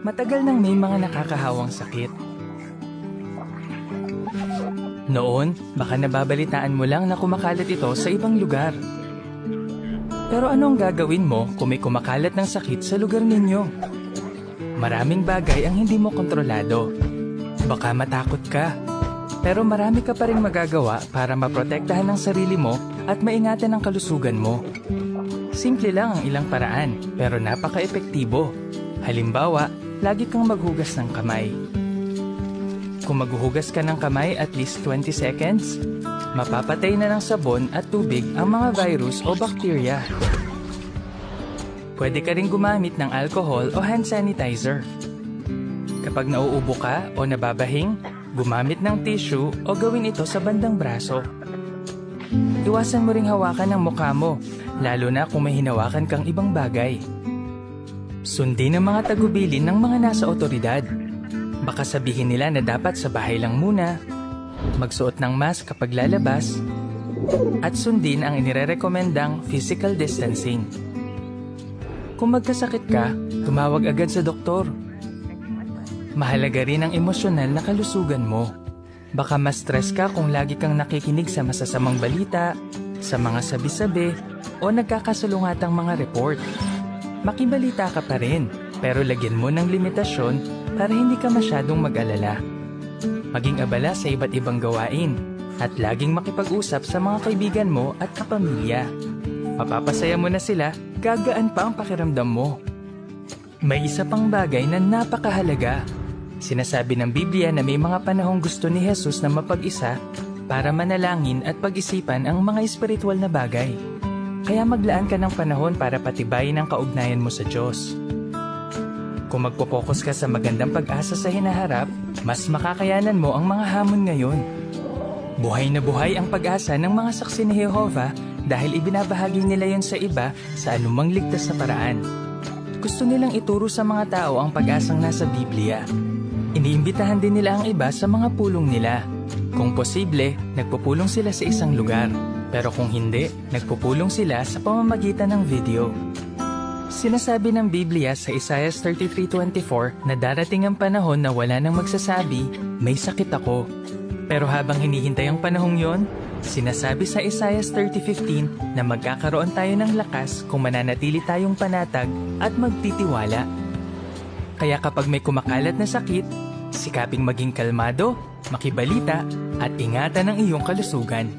Matagal nang may mga nakakahawang sakit. Noon, baka nababalitaan mo lang na kumakalat ito sa ibang lugar. Pero anong gagawin mo kung may kumakalat ng sakit sa lugar ninyo? Maraming bagay ang hindi mo kontrolado. Baka matakot ka. Pero marami ka pa rin magagawa para maprotektahan ang sarili mo at maingatan ang kalusugan mo. Simple lang ang ilang paraan, pero napaka-epektibo. Halimbawa, lagi kang maghugas ng kamay. Kung maghuhugas ka ng kamay at least 20 seconds, mapapatay na ng sabon at tubig ang mga virus o bakterya. Pwede ka rin gumamit ng alcohol o hand sanitizer. Kapag nauubo ka o nababahing, gumamit ng tissue o gawin ito sa bandang braso. Iwasan mo ring hawakan ng mukha mo, lalo na kung may hinawakan kang ibang bagay. Sundin ang mga tagubilin ng mga nasa otoridad. Baka sabihin nila na dapat sa bahay lang muna, magsuot ng mask kapag lalabas, at sundin ang inirerekomendang physical distancing. Kung magkasakit ka, tumawag agad sa doktor. Mahalaga rin ang emosyonal na kalusugan mo. Baka ma-stress ka kung lagi kang nakikinig sa masasamang balita, sa mga sabi-sabi, o nagkakasalungatang mga report. Makibalita ka pa rin, pero lagyan mo ng limitasyon para hindi ka masyadong mag-alala. Maging abala sa iba't ibang gawain, at laging makipag-usap sa mga kaibigan mo at kapamilya. Mapapasaya mo na sila, gagaan pa ang pakiramdam mo. May isa pang bagay na napakahalaga. Sinasabi ng Biblia na may mga panahong gusto ni Jesus na mapag-isa para manalangin at pag-isipan ang mga espiritual na bagay. Kaya maglaan ka ng panahon para patibayin ang kaugnayan mo sa Diyos. Kung magpo-focus ka sa magandang pag-asa sa hinaharap, mas makakayanan mo ang mga hamon ngayon. Buhay na buhay ang pag-asa ng mga saksi ni Jehovah dahil ibinabahagi nila yon sa iba sa anumang ligtas na paraan. Gusto nilang ituro sa mga tao ang pag-asang nasa Biblia. Iniimbitahan din nila ang iba sa mga pulong nila. Kung posible, nagpupulong sila sa isang lugar. Pero kung hindi, nagpupulong sila sa pamamagitan ng video. Sinasabi ng Biblia sa Isaiah 33:24 na darating ang panahon na wala nang magsasabi, may sakit ako. Pero habang hinihintay ang panahong yon, sinasabi sa Isaiah 30:15 na magkakaroon tayo ng lakas kung mananatili tayong panatag at magtitiwala. Kaya kapag may kumakalat na sakit, sikaping maging kalmado, makibalita, at ingatan ang iyong kalusugan.